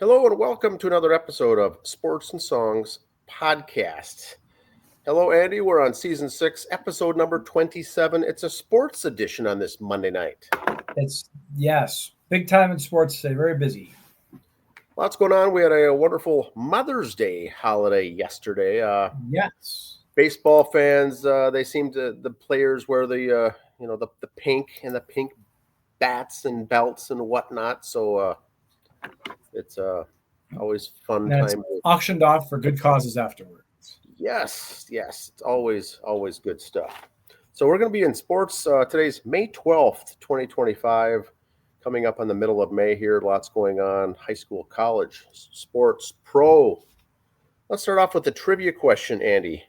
Hello and welcome to another episode of Sports and Songs Podcast. Hello, Andy. We're on season 6, episode number 27. It's a sports edition on this Monday night. Yes, big time in sports today. Very busy. Lots going on. We had a wonderful Mother's Day holiday yesterday. Yes. Baseball fans, they seem to, the players wear the pink and the pink bats and belts and whatnot. So it's always fun And time. it's auctioned off for good causes afterwards. Yes. It's always good stuff. So we're going to be in sports. Today's May 12th, 2025, coming up on the middle of May here. Lots going on. High school, college, sports, pro. Let's start off with the trivia question, Andy.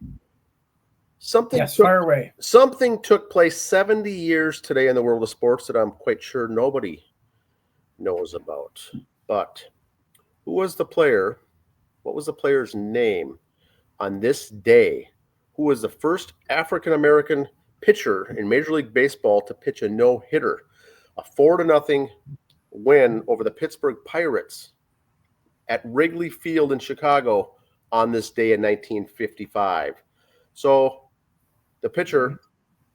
Fire away. Something took place 70 years today in the world of sports that I'm quite sure nobody knows about. But who was the player? What was the player's name on this day? Who was the first African-American pitcher in Major League Baseball to pitch a no-hitter? A 4-0 win over the Pittsburgh Pirates at Wrigley Field in Chicago on this day in 1955. So the pitcher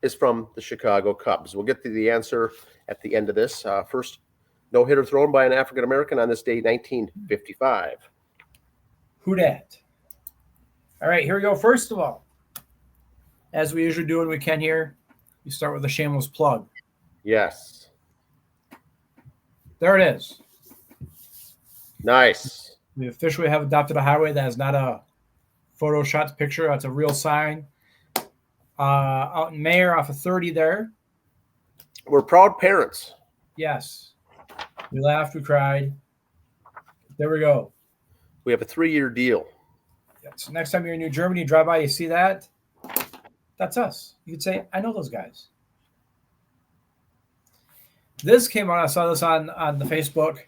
is from the Chicago Cubs. We'll get to the answer at the end of this. First no-hitter thrown by an African-American on this day, 1955. Who dat? All right, here we go. First of all, as we usually do when we can here, we start with a shameless plug. Yes. There it is. Nice. We officially have adopted a highway that is not a Photoshop picture. That's a real sign. Out in Mayer off of 30 there. We're proud parents. Yes. We laughed, we cried. There we go. We have a 3-year deal. So next time you're in New Germany, you drive by, you see that, that's us. You could say, I know those guys. This came on, I saw this on the Facebook,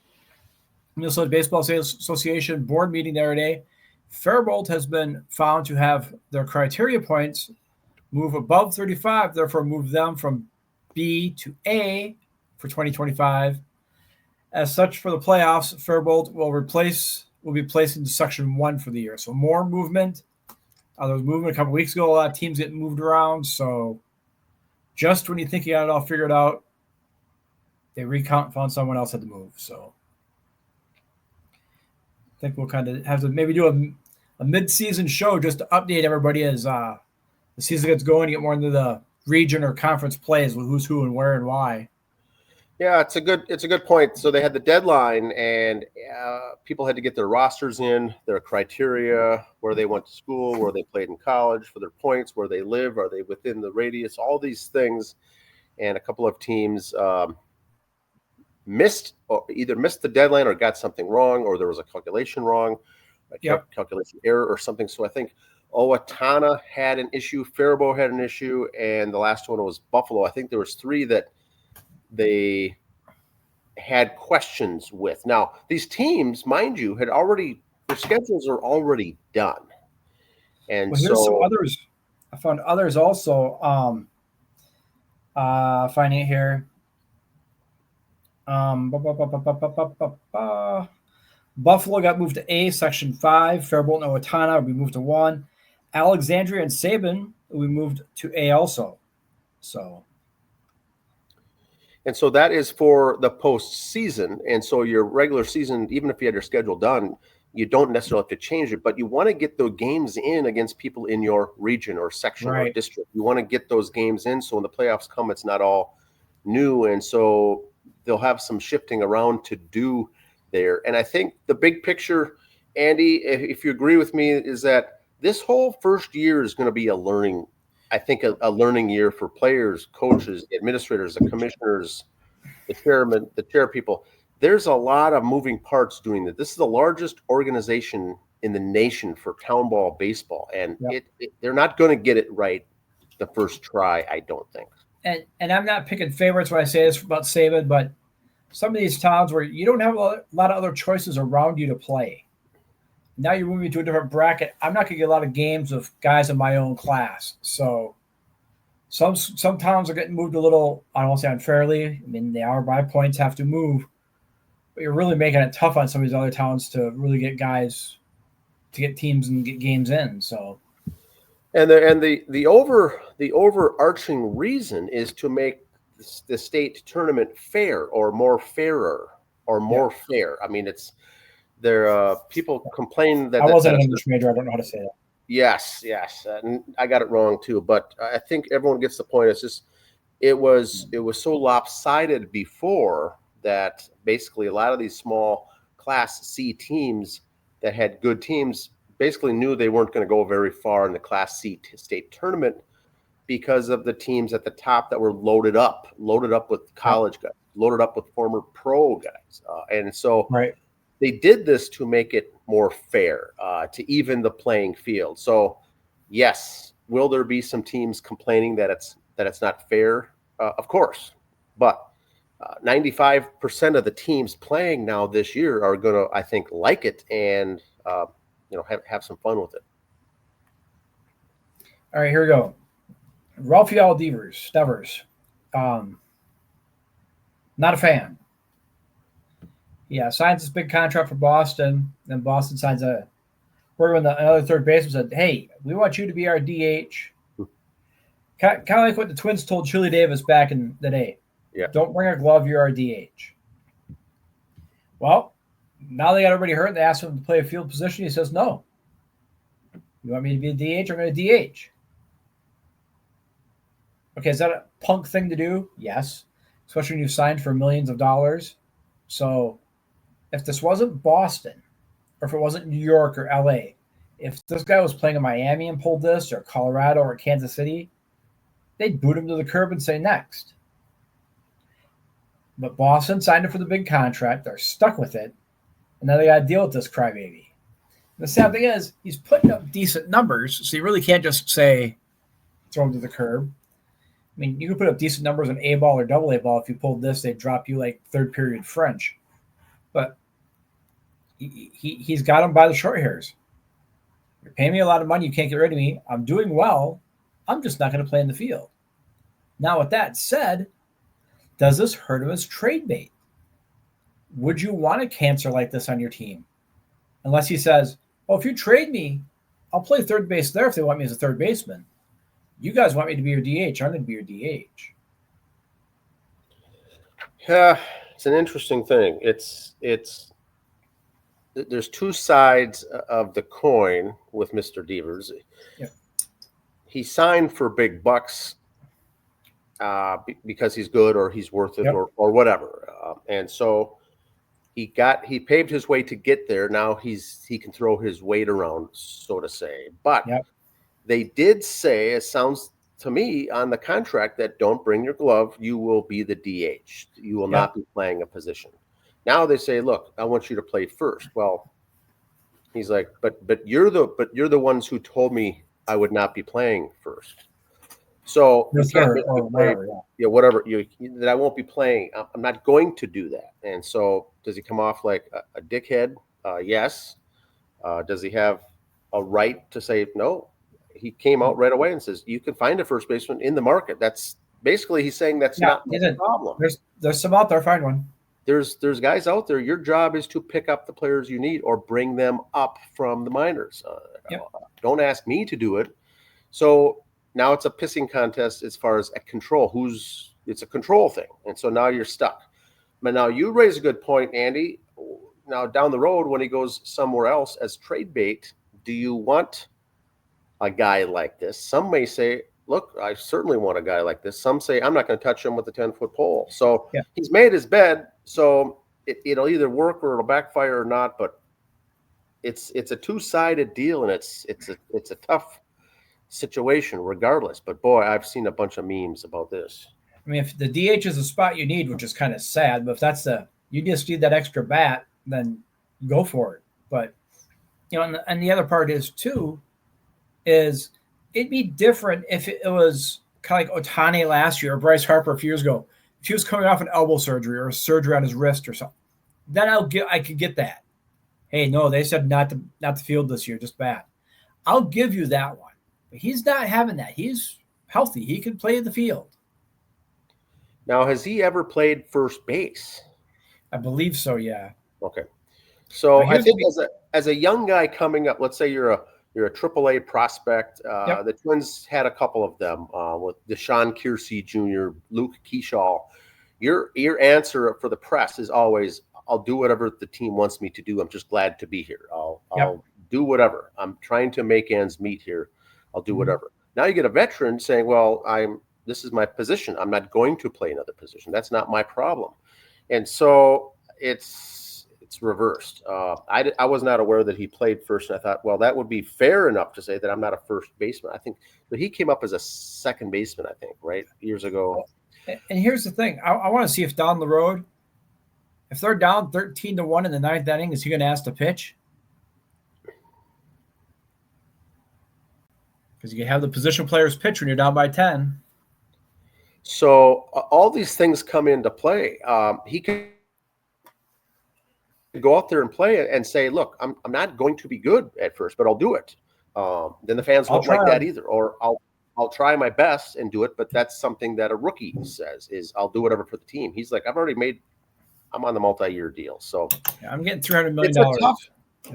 Minnesota Baseball Association board meeting the other day. Faribault has been found to have their criteria points move above 35, therefore move them from B to A for 2025. As such, for the playoffs, Faribault will be placed into Section 1 for the year. So more movement. There was movement a couple weeks ago. A lot of teams getting moved around. So just when you think you got it all figured out, they found someone else had to move. So I think we'll kind of have to maybe do a mid-season show just to update everybody as the season gets going, get more into the region or conference plays with who's who and where and why. Yeah, it's a good point. So they had the deadline, and people had to get their rosters in, their criteria, where they went to school, where they played in college, for their points, where they live, are they within the radius, all these things. And a couple of teams either missed the deadline or got something wrong, or there was a calculation wrong, calculation error or something. So I think Owatonna had an issue, Faribault had an issue, and the last one was Buffalo. I think there was 3 that they had questions with. Now, these teams, mind you, their schedules are already done. And here's some others. I found others also. Finding it here. Buffalo got moved to A, Section 5. Faribault and Owatonna will be moved to 1. Alexandria and Sabin will be moved to A also. And so that is for the postseason. And so your regular season, even if you had your schedule done, you don't necessarily have to change it, but you want to get the games in against people in your region or section or district. You want to get those games in so when the playoffs come, it's not all new. And so they'll have some shifting around to do there. And I think the big picture, Andy, if you agree with me, is that this whole first year is going to be a learning year for players, coaches, administrators, the commissioners, the chairman, the chair people. There's a lot of moving parts doing that. This is the largest organization in the nation for town ball baseball, and they're not going to get it right the first try, I don't think. And I'm not picking favorites when I say this about Sabin, but some of these towns where you don't have a lot of other choices around you to play. Now you're moving to a different bracket. I'm not going to get a lot of games of guys in my own class. So some towns are getting moved a little, I don't want to say unfairly. I mean, they are by points, have to move. but you're really making it tough on some of these other towns to really get guys, to get teams and get games in. So, and the overarching reason is to make the state tournament fair or more fairer or more fair. I mean, it's there. People complain that I wasn't an that English major. I don't know how to say that. yes, and I got it wrong too. But I think everyone gets the point. It's just it was so lopsided before that basically a lot of these small Class C teams that had good teams basically knew they weren't going to go very far in the Class C state tournament because of the teams at the top that were loaded up with college guys, loaded up with former pro guys, and so Right. they did this to make it more fair, to even the playing field. So, yes, will there be some teams complaining that it's not fair? Of course, but 95% of the teams playing now this year are going to, I think, like it and have some fun with it. All right, here we go. Raphael Devers. Not a fan. Yeah, signs this big contract for Boston. Then Boston signs another third baseman said, "Hey, we want you to be our DH." Kind of like what the Twins told Chili Davis back in the day. Yeah. Don't bring a glove. You're our DH. Well, now they got everybody hurt. They asked him to play a field position. He says, "No. You want me to be a DH? I'm going to DH." Okay, is that a punk thing to do? Yes, especially when you signed for millions of dollars. So if this wasn't Boston, or if it wasn't New York or LA, if this guy was playing in Miami and pulled this, or Colorado or Kansas City, they'd boot him to the curb and say next. But Boston signed him for the big contract. They're stuck with it. And now they got to deal with this crybaby. And the sad thing is, he's putting up decent numbers, so you really can't just say throw him to the curb. I mean, you can put up decent numbers on A-ball or double A-ball. If you pulled this, they'd drop you like third period French. But he's got him by the short hairs. You're paying me a lot of money. You can't get rid of me. I'm doing well. I'm just not going to play in the field. Now, with that said, does this hurt him as trade bait? Would you want a cancer like this on your team? Unless he says, well, if you trade me, I'll play third base there if they want me as a third baseman. You guys want me to be your DH. I'm going to be your DH. Yeah, it's an interesting thing. There's two sides of the coin with Mr. Devers. Yeah. He signed for big bucks because he's good or he's worth it or whatever. And so he paved his way to get there. Now he can throw his weight around, so to say. But they did say, it sounds to me on the contract, that don't bring your glove. You will be the DH. You will not be playing a position. Now they say, look, I want you to play first. Well, he's like, but you're the ones who told me I would not be playing first. So whatever that I won't be playing. I'm not going to do that. And so does he come off like a dickhead? Yes. Does he have a right to say no? He came out right away and says, you can find a first baseman in the market. That's basically, he's saying that's not the problem. There's some out there. Find one. There's guys out there. Your job is to pick up the players you need or bring them up from the minors. Don't ask me to do it. So now it's a pissing contest as far as control. It's a control thing. And so now you're stuck. But now you raise a good point, Andy. Now down the road, when he goes somewhere else as trade bait, do you want a guy like this? Some may say, look, I certainly want a guy like this. Some say, I'm not going to touch him with a 10-foot pole. So he's made his bed. So it'll either work or it'll backfire or not. But it's a two-sided deal, and it's a tough situation regardless. But boy, I've seen a bunch of memes about this. I mean, if the DH is the spot you need, which is kind of sad, but if you just need that extra bat, then go for it. But and the other part is too, is it'd be different if it was kind of like Ohtani last year or Bryce Harper a few years ago. If he was coming off an elbow surgery or a surgery on his wrist or something, then I could get that. Hey, no, they said not the field this year, just bat. I'll give you that one. But he's not having that. He's healthy. He can play the field. Now, has he ever played first base? I believe so. Yeah. Okay. So I Here's think as a young guy coming up, let's say you're a AAA prospect. yep. The Twins had a couple of them with Deshaun Kiersey Jr., Luke Keyshaw. Your answer for the press is always, "I'll do whatever the team wants me to do. I'm just glad to be here. I'll Yep. do whatever. I'm trying to make ends meet here. I'll do Mhm. whatever." Now you get a veteran saying, "Well, this is my position. I'm not going to play another position. That's not my problem." And so it's reversed. I was not aware that he played first, and I thought, well, that would be fair enough to say that I'm not a first baseman. I think that he came up as a second baseman, I think, right, years ago. And here's the thing: I want to see if down the road, if they're down 13-1 in the ninth inning, is he going to ask to pitch? Because you can have the position players pitch when you're down by 10. So all these things come into play. He could go out there and play and say, "Look, I'm not going to be good at first, but I'll do it." Then the fans won't like that either. Or I'll try my best and do it, but that's something that a rookie says is, "I'll do whatever for the team." He's like, I'm on the multi-year deal, so yeah, I'm getting $300 million.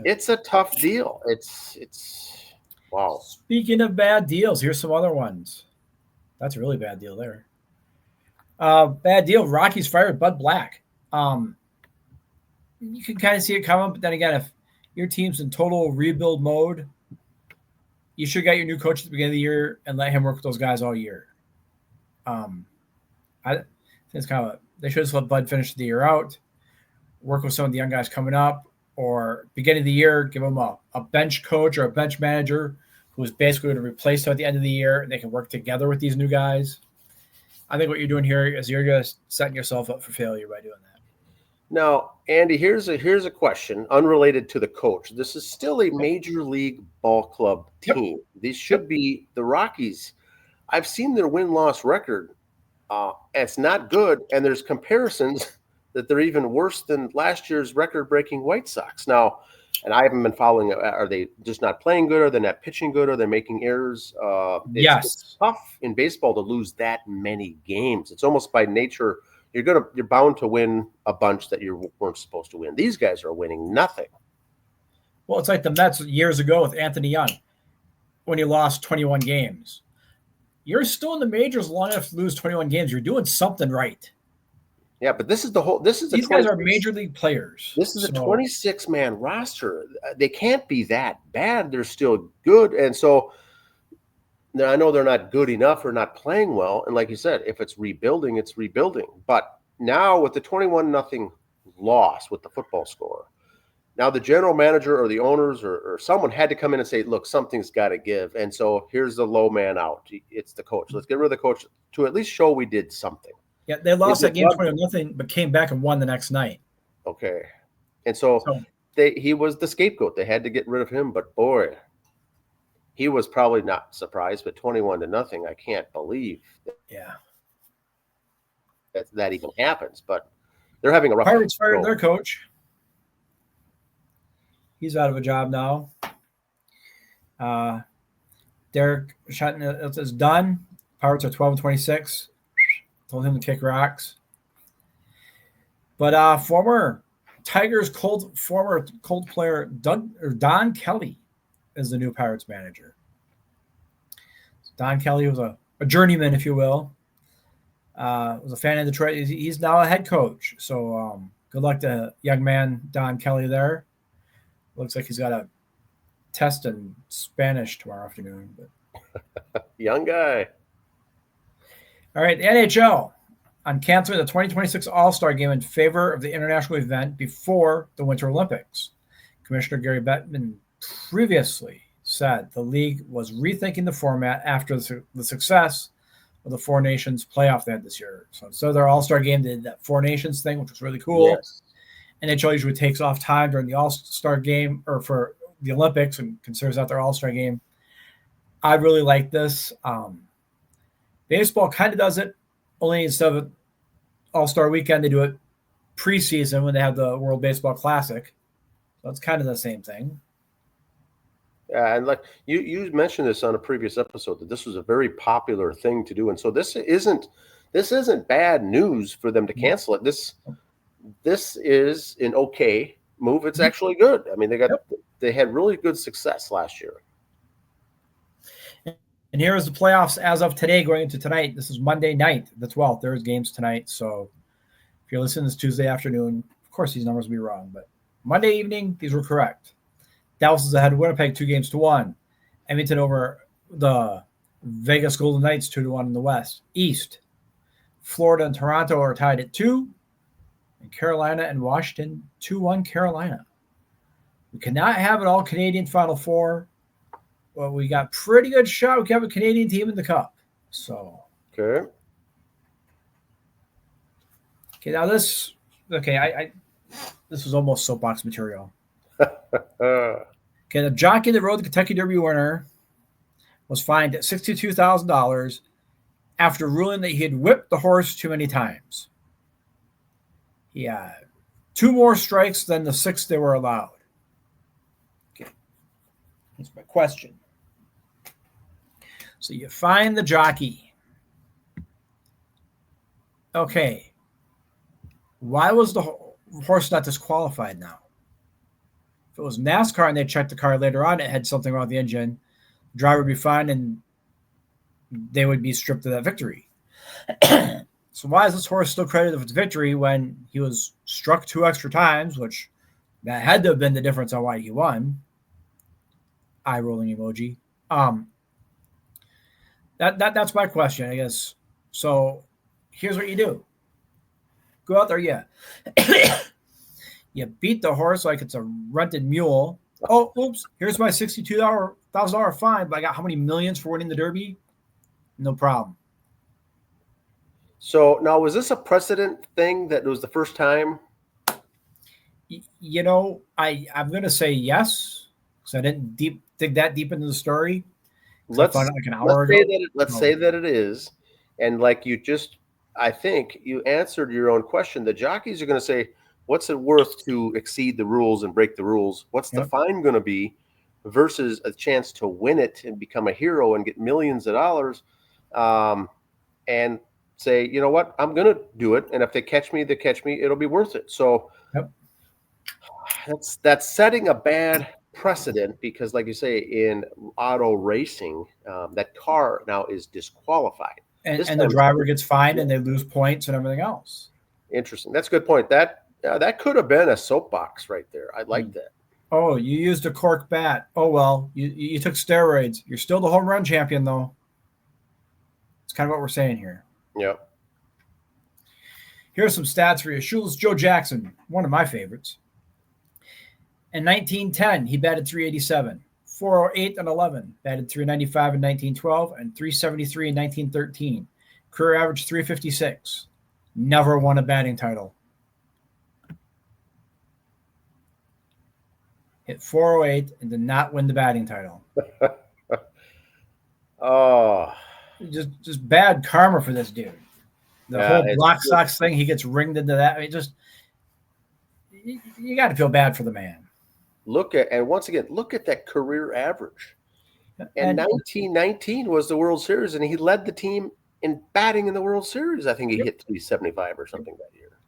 It's a tough deal. It's wow. Speaking of bad deals, here's some other ones. That's a really bad deal there. Bad deal. Rockies fired Bud Black. You can kind of see it coming, but then again, if your team's in total rebuild mode, you should get your new coach at the beginning of the year and let him work with those guys all year. I think it's kind of they should just let Bud finish the year out, work with some of the young guys coming up, or beginning of the year, give them a bench coach or a bench manager who's basically going to replace them at the end of the year, and they can work together with these new guys. I think what you're doing here is you're just setting yourself up for failure by doing that. Now, Andy, here's a question unrelated to the coach. This is still a major league ball club team. Yep. These should be the Rockies. I've seen their win-loss record. It's not good, and there's comparisons that they're even worse than last year's record-breaking White Sox. Now, and I haven't been following it. Are they just not playing good? Are they not pitching good? Are they making errors? It's tough in baseball to lose that many games. It's almost by nature – you're bound to win a bunch that you weren't supposed to win. These guys are winning nothing. Well, it's like the Mets years ago with Anthony Young when he lost 21 games. You're still in the majors long enough to lose 21 games. You're doing something right. Yeah, but these guys are major league players. This is a 26-man roster. They can't be that bad. They're still good, and so. Now, I know they're not good enough or not playing well. And like you said, if it's rebuilding, it's rebuilding. But now with the 21-0 loss with the football score, now the general manager or the owners or someone had to come in and say, look, something's got to give. And so here's the low man out. It's the coach. Let's get rid of the coach to at least show we did something. Yeah, they lost that game 21-0, but came back and won the next night. Okay. And so he was the scapegoat. They had to get rid of him. But, boy, he was probably not surprised, but 21-0, I can't believe that even happens. But they're having a rough time. Pirates fired their coach. He's out of a job now. Derek Shatton is done. Pirates are 12-26. Told him to kick rocks. But former Tigers former Colt player Don Kelly is the new Pirates manager. Don Kelly was a journeyman, if you will. Was a fan of Detroit. He's now a head coach. So good luck to young man Don Kelly there. Looks like he's got a test in Spanish tomorrow afternoon. But. Young guy. All right, the NHL on canceling the 2026 All-Star Game in favor of the international event before the Winter Olympics. Commissioner Gary Bettman previously said the league was rethinking the format after the success of the Four Nations playoff they had this year. So instead of their All-Star Game, they did that Four Nations thing, which was really cool. Yes. NHL usually takes off time during the All-Star Game or for the Olympics and considers that their All-Star Game. I really like this. Baseball kind of does it, only instead of All-Star Weekend, they do it preseason when they have the World Baseball Classic. So it's kind of the same thing. Yeah, and like you mentioned this on a previous episode that this was a very popular thing to do, and so this isn't bad news for them to cancel it. this is an okay move. It's actually good. I mean, they had really good success last year. And here is the playoffs as of today, going into tonight. This is Monday night, the 12th. There's games tonight. So if you're listening this Tuesday afternoon, of course these numbers will be wrong. But Monday evening, these were correct. Dallas is ahead of Winnipeg 2-1. Edmonton over the Vegas Golden Knights 2-1 in the West. East, Florida and Toronto are tied at 2. And Carolina and Washington 2-1 Carolina. We cannot have an all-Canadian Final Four. Well, we got pretty good shot. We can have a Canadian team in the Cup. So okay. Now this. Okay, this was almost soapbox material. The jockey that rode the Kentucky Derby winner was fined $62,000 after ruling that he had whipped the horse too many times. He had 2 more strikes than the 6 they were allowed. Okay, that's my question. So you find the jockey. Okay. Why was the horse not disqualified now? If it was NASCAR and they checked the car later on, it had something wrong with the engine, the driver would be fine and they would be stripped of that victory. So why is this horse still credited with victory when he was struck 2 extra times, which that had to have been the difference on why he won? Eye rolling emoji. That's my question, I guess. So here's what you do. Go out there, you beat the horse like it's a rented mule. Oh, oops, here's my $62,000 fine, but I got how many millions for winning the Derby? No problem. So now, was this a precedent thing that it was the first time? You know, I'm going to say yes, because I didn't dig that deep into the story. Let's say that it is. And like I think you answered your own question. The jockeys are going to say, what's it worth to exceed the rules and break the rules? What's the fine going to be versus a chance to win it and become a hero and get millions of dollars? And say, you know what, I'm going to do it. And if they catch me, it'll be worth it. So that's setting a bad precedent because, like you say, in auto racing, that car now is disqualified. And the driver gets fined and they lose points and everything else. Interesting. That's a good point. That could have been a soapbox right there. I like that. Oh, you used a cork bat. Oh, well, you took steroids. You're still the home run champion, though. It's kind of what we're saying here. Yep. Here are some stats for you. Shoeless Joe Jackson, one of my favorites. In 1910, he batted .387, 408 and 11, batted .395 in 1912, and .373 in 1913. Career average .356. Never won a batting title. Hit .408 and did not win the batting title. Oh. Just bad karma for this dude. The whole Black Sox thing, he gets ringed into that. I mean, you got to feel bad for the man. Look at that career average. And 1919 was the World Series, and he led the team in batting in the World Series. I think he hit 375 or something that year.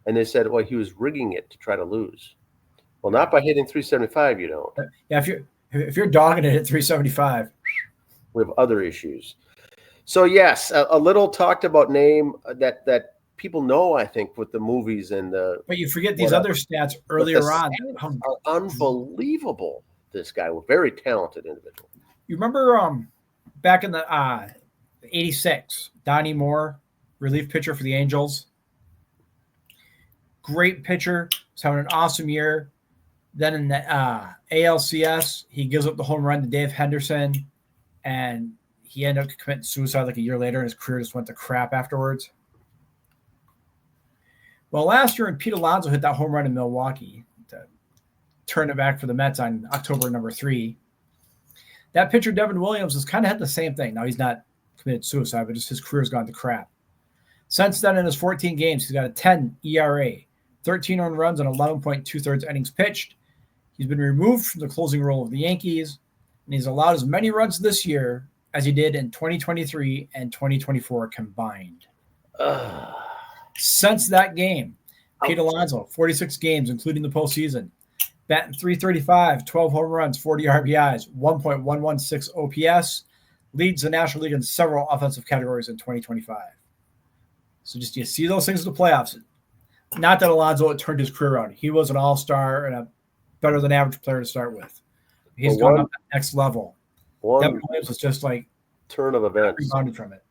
And they said, well, he was rigging it to try to lose. Well, not by hitting 375, you don't. Yeah, if you're dogging it at 375. We have other issues. So, yes, a little talked about name that people know, I think, with the movies and the. But you forget these other stats earlier on. Are unbelievable. This guy, a very talented individual. You remember back in the 86, Donnie Moore, relief pitcher for the Angels. Great pitcher. He's having an awesome year. Then in the ALCS, he gives up the home run to Dave Henderson, and he ended up committing suicide like a year later, and his career just went to crap afterwards. Well, last year, when Pete Alonso hit that home run in Milwaukee to turn it back for the Mets on October 3, that pitcher, Devin Williams, has kind of had the same thing. Now, he's not committed suicide, but just his career's gone to crap. Since then, in his 14 games, he's got a 10 ERA, 13 earned runs, and 11.2 innings pitched. He's been removed from the closing role of the Yankees, and he's allowed as many runs this year as he did in 2023 and 2024 combined. Since that game, Pete Alonso, 46 games, including the postseason. Batting .335, 12 home runs, 40 RBIs, 1.116 OPS. Leads the National League in several offensive categories in 2025. So just you see those things in the playoffs. Not that Alonso turned his career around. He was an all-star and a better than average player to start with. He's gone up to the next level. Devin Williams was just like turn of events. Rebounded from it.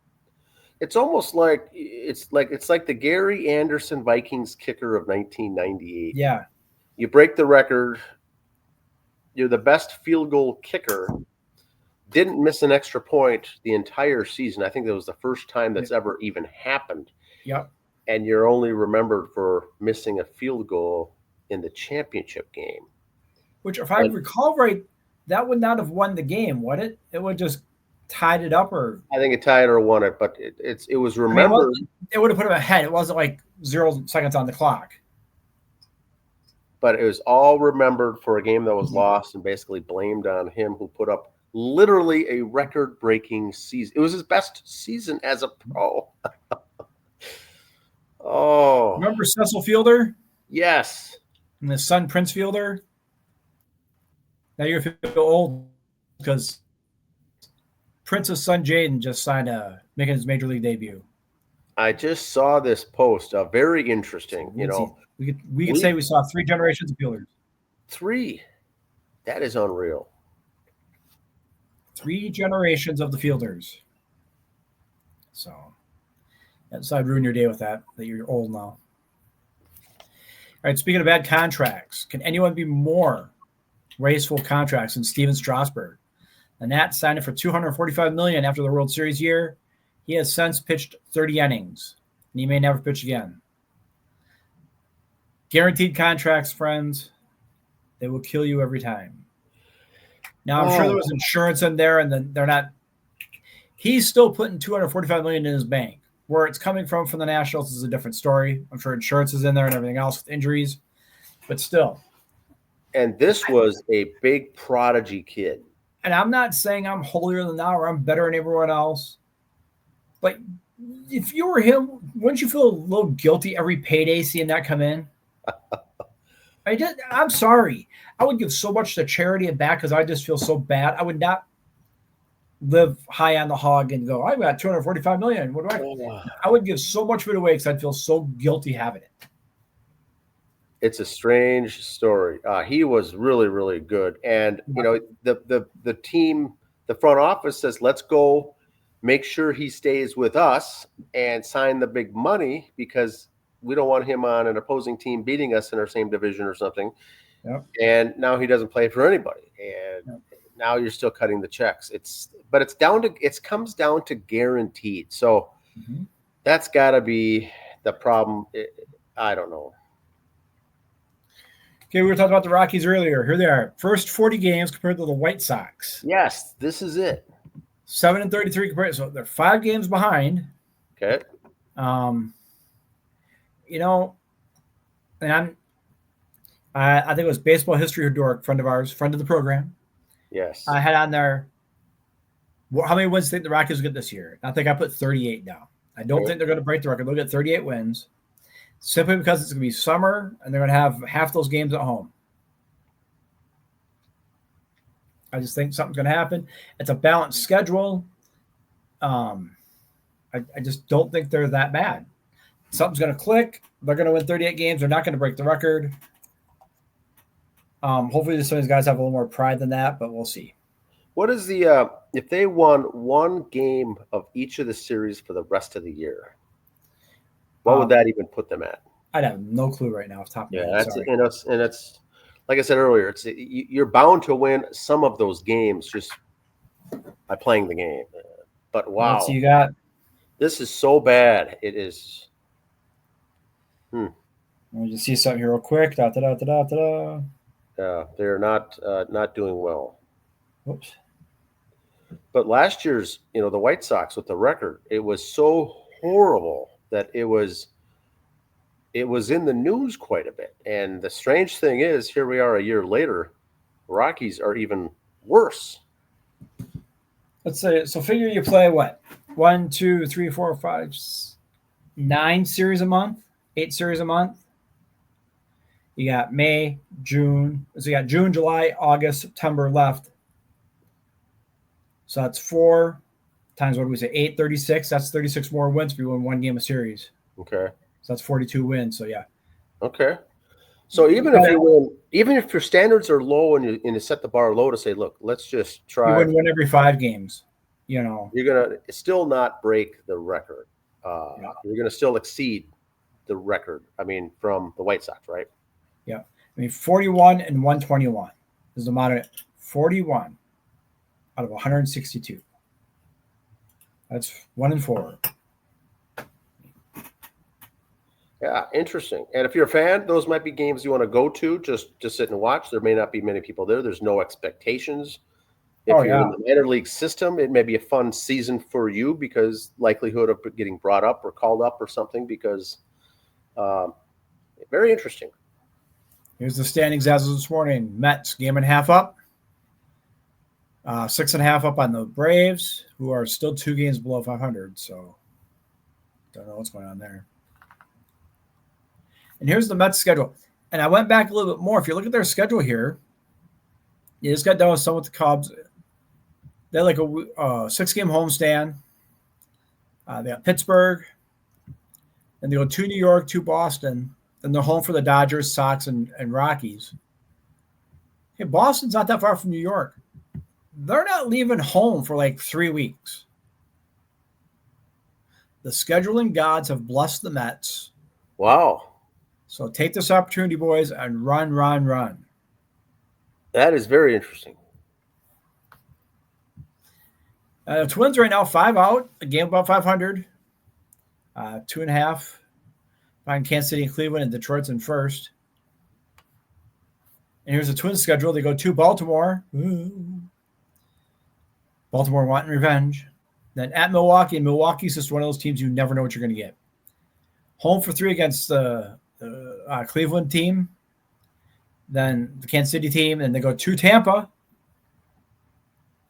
It's almost like it's like the Gary Anderson Vikings kicker of 1998. Yeah. You break the record. You're the best field goal kicker. Didn't miss an extra point the entire season. I think that was the first time that's ever even happened. Yep. And you're only remembered for missing a field goal in the championship game. Which, if I recall right, that would not have won the game, would it? It would just tied it up, or I think it tied or won it, but it was remembered. I mean, it would have put him ahead. It wasn't like 0 seconds on the clock. But it was all remembered for a game that was lost and basically blamed on him, who put up literally a record-breaking season. It was his best season as a pro. Oh. Remember Cecil Fielder? Yes. And his son Prince Fielder? Now you're going to feel old because Prince's son Jaden just signed making his major league debut. I just saw this post. Very interesting. We could say we saw 3 generations of Fielders. 3. That is unreal. 3 generations of the Fielders. So I'd ruin your day with that you're old now. All right, speaking of bad contracts, can anyone be more wasteful contracts than Steven Strasburg? The Nats signed him for $245 million after the World Series year. He has since pitched 30 innings, and he may never pitch again. Guaranteed contracts, friends, they will kill you every time. Now, I'm sure there was insurance in there, and then they're not. He's still putting $245 million in his bank. Where it's coming from the Nationals is a different story. I'm sure insurance is in there and everything else with injuries, but still. And this was a big prodigy kid. And I'm not saying I'm holier than thou or I'm better than everyone else, but if you were him, wouldn't you feel a little guilty every payday seeing that come in? I'm sorry. I would give so much to charity and back because I just feel so bad. I would not live high on the hog and go, I've got $245 million. What do I would give so much of it away because I'd feel so guilty having it. It's a strange story. He was really, really good. And, the team, the front office says, let's go make sure he stays with us and sign the big money because we don't want him on an opposing team beating us in our same division or something. Yep. And now he doesn't play for anybody. And now you're still cutting the checks. It comes down to guaranteed. So that's got to be the problem. I don't know. Okay, we were talking about the Rockies earlier. Here they are. First 40 games compared to the White Sox. Yes, this is it. 7-33 compared. So they're 5 games behind. Okay. And I think it was Baseball History Dork, friend of ours, friend of the program. Yes. I had on there, how many wins do you think the Rockies will get this year? I think I put 38 down. I don't think they're going to break the record. They'll get 38 wins simply because it's going to be summer and they're going to have half those games at home. I just think something's going to happen. It's a balanced schedule. I just don't think they're that bad. Something's going to click. They're going to win 38 games. They're not going to break the record. Hopefully some of these guys have a little more pride than that, but we'll see. What is the if they won one game of each of the series for the rest of the year, what would that even put them at? I'd have no clue right now off the top of my head. And it's like I said earlier, you're bound to win some of those games just by playing the game. But wow, what you got? This is so bad. It is. Let me just see something here real quick. They're not doing well. Whoops. But last year's, the White Sox with the record, it was so horrible that it was in the news quite a bit. And the strange thing is, here we are a year later, Rockies are even worse. Let's say, so figure you play what? 1, 2, 3, 4, 5, 9 series a month, 8 series a month. You got May, June. So you got June, July, August, September left. So that's 4 times, what do we say, 8, 36. That's 36 more wins if you win one game of series. Okay. So that's 42 wins. So yeah. Okay. So even if you win, even if your standards are low and you set the bar low to say, look, let's just try. You wouldn't win every 5 games. You're going to still not break the record. You're going to still exceed the record. I mean, from the White Sox, right? Yeah. I mean, 41 and 121 is the amount of 41 out of 162. That's 1-4. Yeah, interesting. And if you're a fan, those might be games you want to go to, just sit and watch. There may not be many people there. There's no expectations. If you're in the minor league system, it may be a fun season for you because likelihood of getting brought up or called up or something because very interesting. Here's the standings as of this morning. Mets, game and a half up. 6.5 up on the Braves, who are still 2 games below 500. So don't know what's going on there. And here's the Mets schedule. And I went back a little bit more. If you look at their schedule here, you just got done with some with the Cubs. They're like a 6-game homestand. They got Pittsburgh. And they go to New York, to Boston. Then they're home for the Dodgers, Sox, and Rockies. Hey, Boston's not that far from New York. They're not leaving home for like 3 weeks. The scheduling gods have blessed the Mets. Wow. So take this opportunity, boys, and run, run, run. That is very interesting. The Twins right now, 5 out, a game above 500. 2.5 behind Kansas City and Cleveland, and Detroit's in first. And here's the Twins schedule. They go to Baltimore. Ooh. Baltimore wanting revenge. Then at Milwaukee, and Milwaukee's just one of those teams you never know what you're going to get. Home for 3 against the Cleveland team. Then the Kansas City team. And they go to Tampa.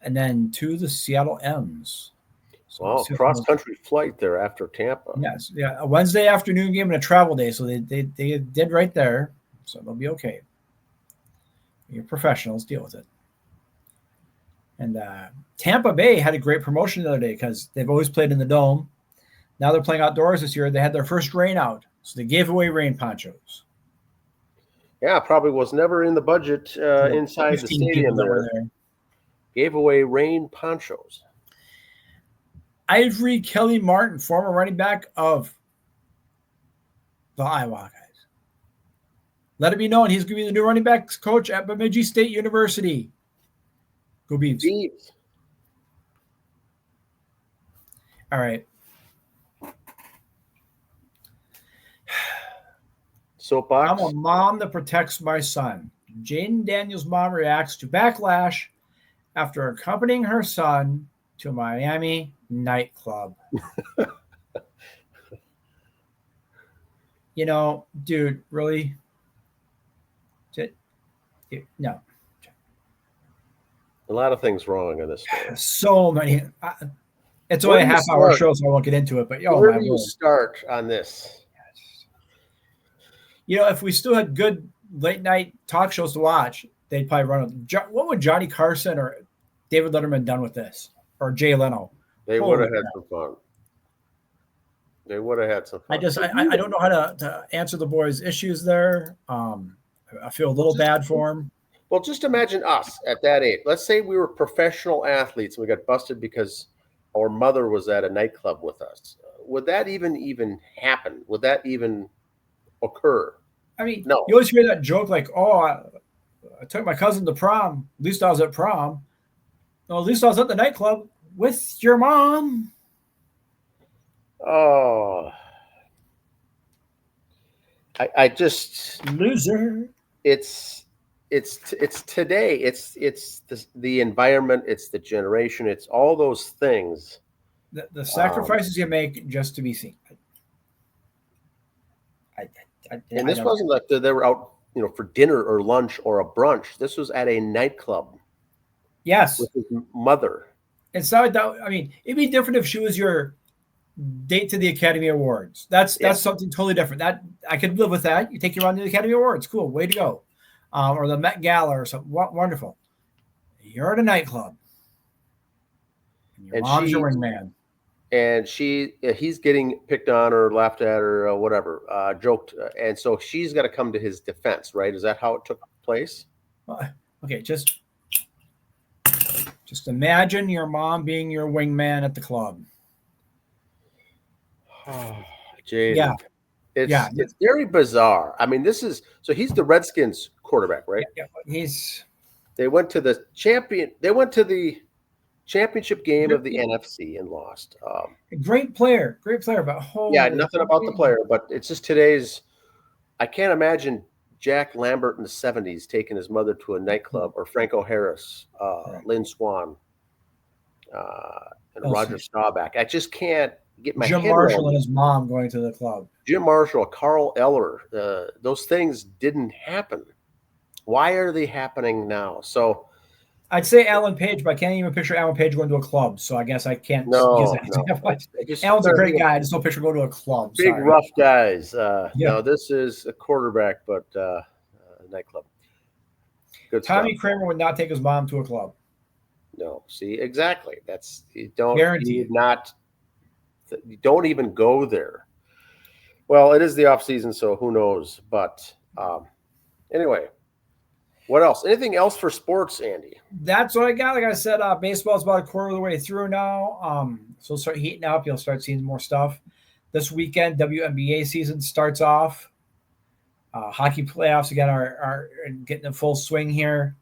And then to the Seattle M's. So wow, cross-country flight there after Tampa. Yes, yeah, a Wednesday afternoon game and a travel day. So they did right there. So they'll be okay. You're professionals, deal with it. And Tampa Bay had a great promotion the other day because they've always played in the Dome. Now they're playing outdoors this year. They had their first rain out. So they gave away rain ponchos. Yeah, probably was never in the budget inside the stadium there. Gave away rain ponchos. Ivory Kelly Martin, former running back of the Iowa guys. Let it be known he's going to be the new running backs coach at Bemidji State University. Go Beavs. Beavs. All right. Soapbox. I'm a mom that protects my son. Jaden Daniels' mom reacts to backlash after accompanying her son to a Miami nightclub. You know, dude, really? No. A lot of things wrong in this story. So many. It's only a half-hour show, so I won't get into it. But where do you start on this? You know, if we still had good late-night talk shows to watch, they'd probably run it. What would Johnny Carson or David Letterman done with this? Or Jay Leno? They would have had some fun. They would have had some fun. I don't know how to answer the boys' issues there. I feel a little bad for them. Well, just imagine us at that age. Let's say we were professional athletes and we got busted because our mother was at a nightclub with us. Would that even happen? Would that even occur? I mean, no. You always hear that joke like, oh, I took my cousin to prom. At least I was at prom. No, at least I was at the nightclub with your mom. Oh. I just loser. It's today. It's the environment. It's the generation. It's all those things. The sacrifices you make just to be seen. And this wasn't like they were out, for dinner or lunch or a brunch. This was at a nightclub. Yes, with his mother. It's not. I mean, it'd be different if she was your date to the Academy Awards. That's something totally different. That I could live with that. You take your mom to the Academy Awards. Cool. Way to go. Or the Met Gala or something. Wonderful. You're at a nightclub. Your mom's your wingman. And he's getting picked on or laughed at or whatever, joked. And so she's got to come to his defense, right? Is that how it took place? Okay, just imagine your mom being your wingman at the club. Oh, Jade. It's very bizarre. I mean, he's the Redskins quarterback, right? Yeah, They went to the championship game of the NFC and lost. Great player, but nothing about the player, but it's just today's. I can't imagine Jack Lambert in the 70s taking his mother to a nightclub, or Franco Harris, Lynn Swann, and Roger Staubach. I just can't get my Jim head Marshall around and his mom going to the club. Jim Marshall, Carl Eller, those things didn't happen. Why are they happening now? So I'd say Alan Page, but I can't even picture Alan Page going to a club. So I guess I can't use that. Alan's a great guy. I just don't picture going to a club. Big, rough guys. No, this is a quarterback, but a nightclub. Good Tommy stuff. Kramer would not take his mom to a club. No, see, exactly. You don't even go there. Well, it is the off season, so who knows? But anyway. What else? Anything else for sports, Andy? That's what I got. Like I said, baseball's about a quarter of the way through now. So start heating up. You'll start seeing more stuff. This weekend, WNBA season starts off. Hockey playoffs again are getting in full swing here.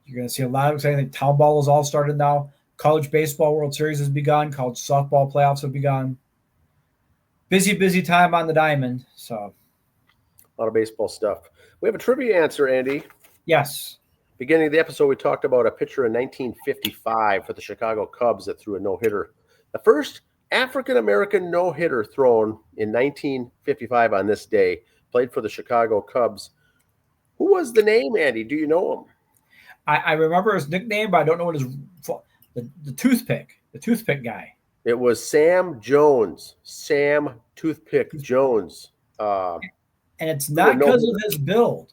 You're going to see a lot of exciting. Town ball is all started now. College baseball World Series has begun. College softball playoffs have begun. Busy time on the diamond. So a lot of baseball stuff. We have a trivia answer, Andy. Yes. Beginning of the episode, we talked about a pitcher in 1955 for the Chicago Cubs that threw a no-hitter. The first African-American no-hitter thrown in 1955 on this day, played for the Chicago Cubs. Who was the name, Andy? Do you know him? I remember his nickname, but I don't know what the toothpick guy. It was Sam Jones. Sam Toothpick Jones. And it's not because of his build.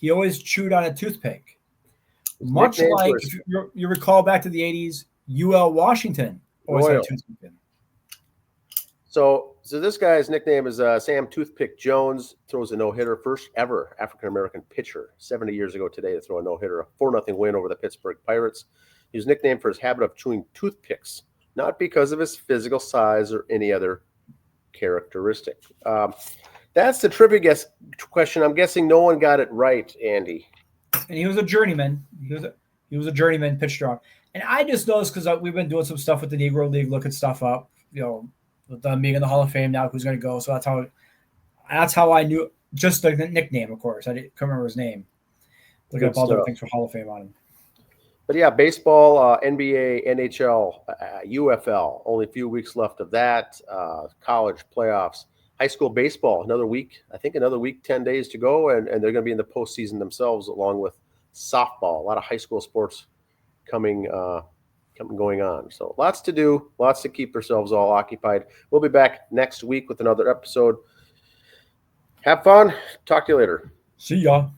He always chewed on a toothpick. Much like, if you recall back to the 80s, UL Washington always had a toothpick. So this guy's nickname is Sam Toothpick Jones. Throws a no-hitter. First ever African-American pitcher 70 years ago today to throw a no-hitter. A 4-0 win over the Pittsburgh Pirates. He was nicknamed for his habit of chewing toothpicks, not because of his physical size or any other characteristic. That's the trivia question. I'm guessing no one got it right, Andy. And he was a journeyman. He was a journeyman pitch strong. And I just noticed because we've been doing some stuff with the Negro League, looking stuff up. With them being in the Hall of Fame now, who's going to go? So that's how I knew. Just the nickname, of course. I couldn't remember his name. Look up all the things for Hall of Fame on him. But yeah, baseball, NBA, NHL, UFL. Only a few weeks left of that. College playoffs. High school baseball, another week, 10 days to go, and they're going to be in the postseason themselves, along with softball. A lot of high school sports going on. So lots to do, lots to keep ourselves all occupied. We'll be back next week with another episode. Have fun. Talk to you later. See ya.